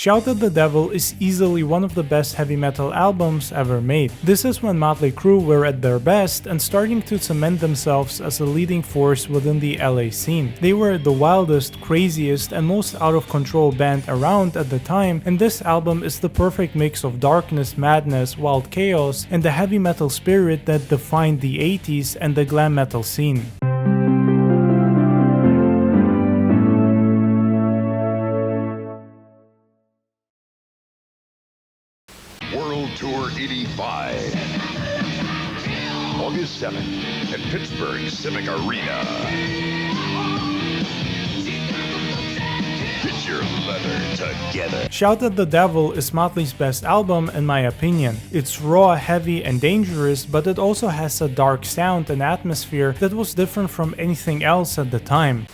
Shout at the Devil is easily one of the best heavy metal albums ever made. This is when Motley Crue were at their best and starting to cement themselves as a leading force within the LA scene. They were the wildest, craziest, and most out of control band around at the time, and this album is the perfect mix of darkness, madness, wild chaos, and the heavy metal spirit that defined the 80s and the glam metal scene. World Tour 85, August 7th at Pittsburgh Civic Arena. Get your leather together. Shout at the Devil is Motley's best album in my opinion. It's raw, heavy, and dangerous, but it also has a dark sound and atmosphere that was different from anything else at the time.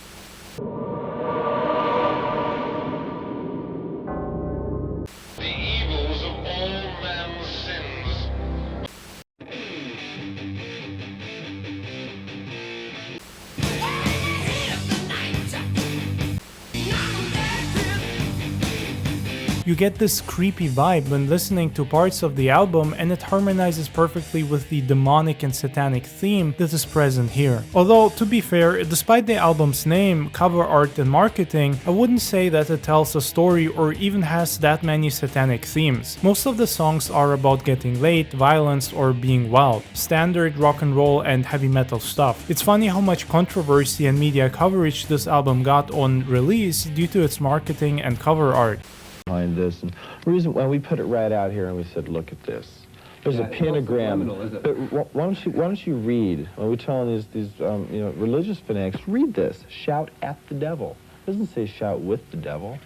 You get this creepy vibe when listening to parts of the album, and it harmonizes perfectly with the demonic and satanic theme that is present here. Although, to be fair, despite the album's name, cover art, and marketing, I wouldn't say that it tells a story or even has that many satanic themes. Most of the songs are about getting laid, violence, or being wild. Standard rock and roll and heavy metal stuff. It's funny how much controversy and media coverage this album got on release due to its marketing and cover art. Behind this, and the reason why we put it right out here and we said, look at this. There's a pentagram. But why don't you read? When we're telling these religious fanatics, read this. Shout at the devil. It doesn't say shout with the devil.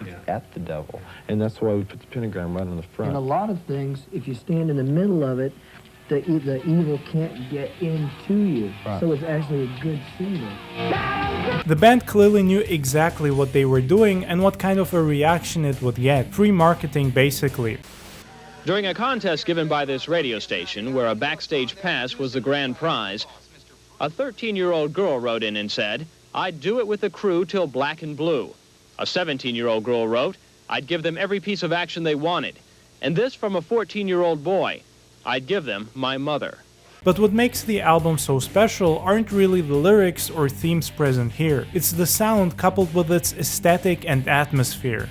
It's at the devil, and that's why we put the pentagram right on the front. And a lot of things, if you stand in the middle of it, the evil can't get into you. Right. So it's actually a good symbol. The band clearly knew exactly what they were doing and what kind of a reaction it would get. Free marketing, basically. During a contest given by this radio station, where a backstage pass was the grand prize, a 13-year-old girl wrote in and said, "I'd do it with the Crue till black and blue." A 17-year-old girl wrote, "I'd give them every piece of action they wanted." And this from a 14-year-old boy, "I'd give them my mother." But what makes the album so special aren't really the lyrics or themes present here. It's the sound coupled with its aesthetic and atmosphere.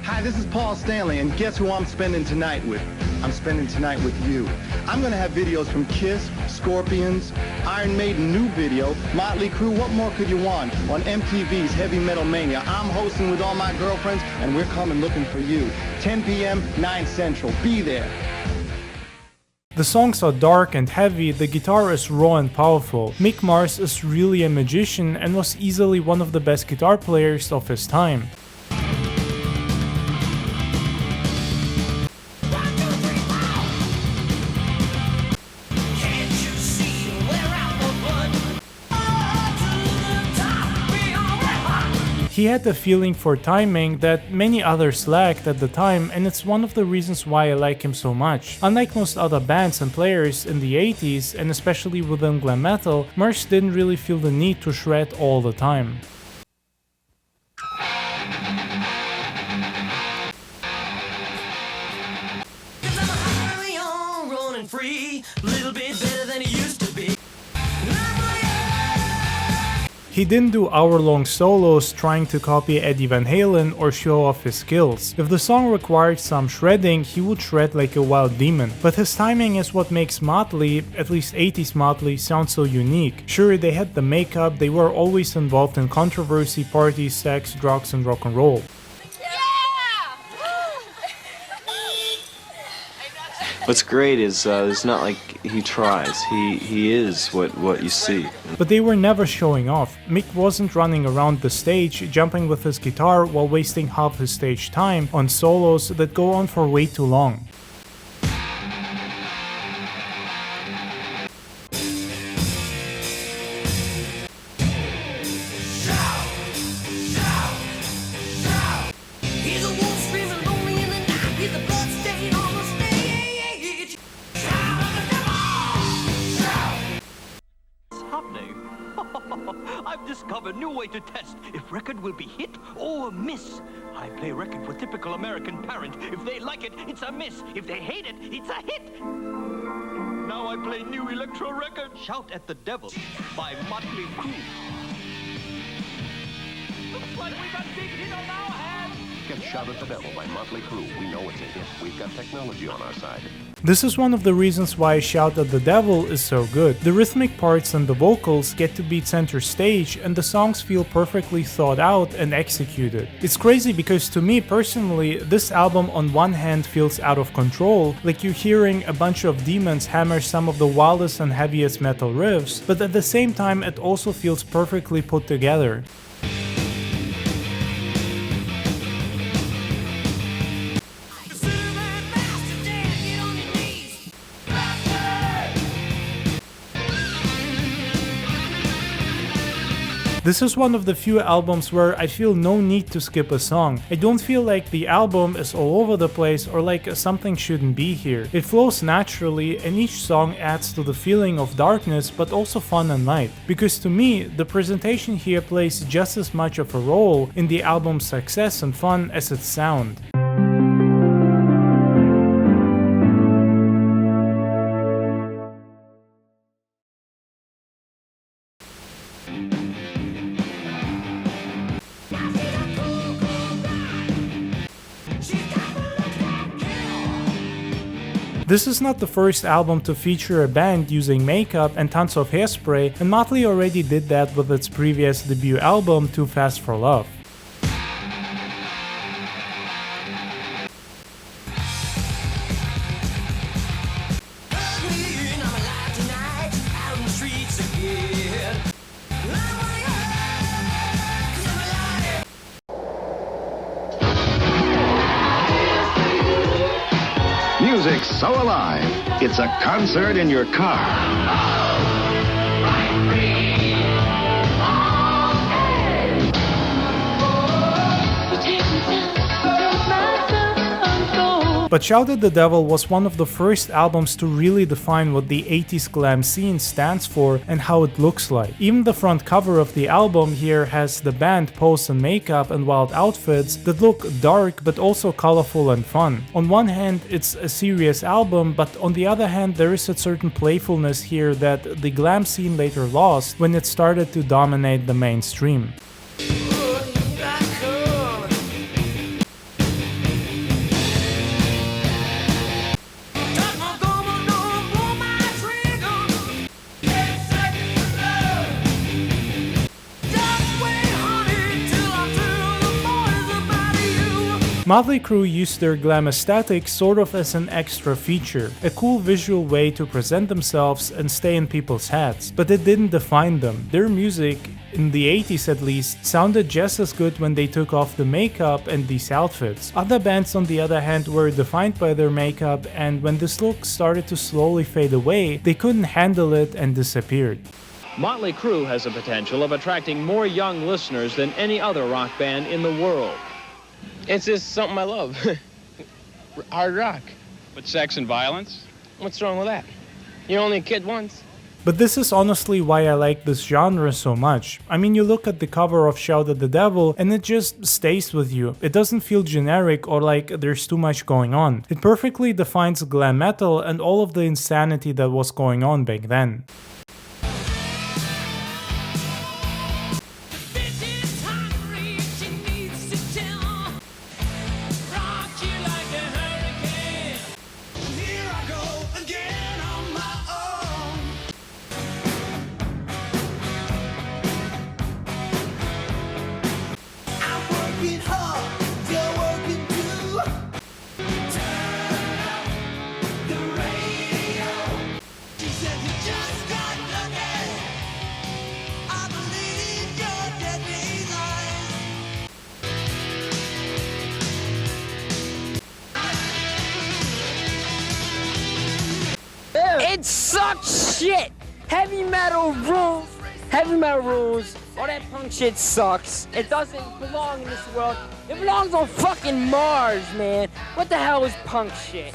Hi, this is Paul Stanley, and guess who I'm spending tonight with? I'm spending tonight with you. I'm gonna have videos from Kiss, Scorpions, Iron Maiden new video, Motley Crue, what more could you want? On MTV's Heavy Metal Mania. I'm hosting with all my girlfriends, and we're coming looking for you. 10 p.m., 9 Central. Be there. The songs are dark and heavy, the guitar is raw and powerful. Mick Mars is really a magician and was easily one of the best guitar players of his time. He had a feeling for timing that many others lacked at the time, and it's one of the reasons why I like him so much. Unlike most other bands and players in the 80s, and especially within glam metal, Mars didn't really feel the need to shred all the time. He didn't do hour-long solos trying to copy Eddie Van Halen or show off his skills. If the song required some shredding, he would shred like a wild demon. But his timing is what makes Motley, at least 80s Motley, sound so unique. Sure, they had the makeup, they were always involved in controversy, parties, sex, drugs, and rock and roll. What's great is it's not like he tries. He is what you see. But they were never showing off. Mick wasn't running around the stage, jumping with his guitar while wasting half his stage time on solos that go on for way too long. He's a wolf screaming lonely in the night. He's a blood stain on way to test if record will be hit or miss. I play record for typical American parent. If they like it, it's a miss. If they hate it, it's a hit. Now I play new electro record. Shout at the Devil by Motley Crue. Looks like we got big hit on our hands. Get Shout at the Devil by Motley Crue. We know it's a hit. We've got technology on our side. This is one of the reasons why Shout at the Devil is so good. The rhythmic parts and the vocals get to be center stage, and the songs feel perfectly thought out and executed. It's crazy because to me personally, this album on one hand feels out of control, like you're hearing a bunch of demons hammer some of the wildest and heaviest metal riffs, but at the same time it also feels perfectly put together. This is one of the few albums where I feel no need to skip a song. I don't feel like the album is all over the place or like something shouldn't be here. It flows naturally and each song adds to the feeling of darkness but also fun and light. Because to me, the presentation here plays just as much of a role in the album's success and fun as its sound. This is not the first album to feature a band using makeup and tons of hairspray, and Motley already did that with its previous debut album, Too Fast for Love. Music's so alive, it's a concert in your car. But Shout at the Devil was one of the first albums to really define what the 80s glam scene stands for and how it looks like. Even the front cover of the album here has the band posed in makeup and wild outfits that look dark but also colorful and fun. On one hand, it's a serious album, but on the other hand, there is a certain playfulness here that the glam scene later lost when it started to dominate the mainstream. Motley Crue used their glam aesthetic sort of as an extra feature, a cool visual way to present themselves and stay in people's heads, but it didn't define them. Their music, in the 80s at least, sounded just as good when they took off the makeup and these outfits. Other bands on the other hand were defined by their makeup, and when this look started to slowly fade away, they couldn't handle it and disappeared. Motley Crue has the potential of attracting more young listeners than any other rock band in the world. It's just something I love. Hard rock. But sex and violence? What's wrong with that? You're only a kid once. But this is honestly why I like this genre so much. I mean, you look at the cover of Shout at the Devil and it just stays with you. It doesn't feel generic or like there's too much going on. It perfectly defines glam metal and all of the insanity that was going on back then. It sucks shit! Heavy metal rules! Heavy metal rules! All that punk shit sucks. It doesn't belong in this world. It belongs on fucking Mars, man. What the hell is punk shit?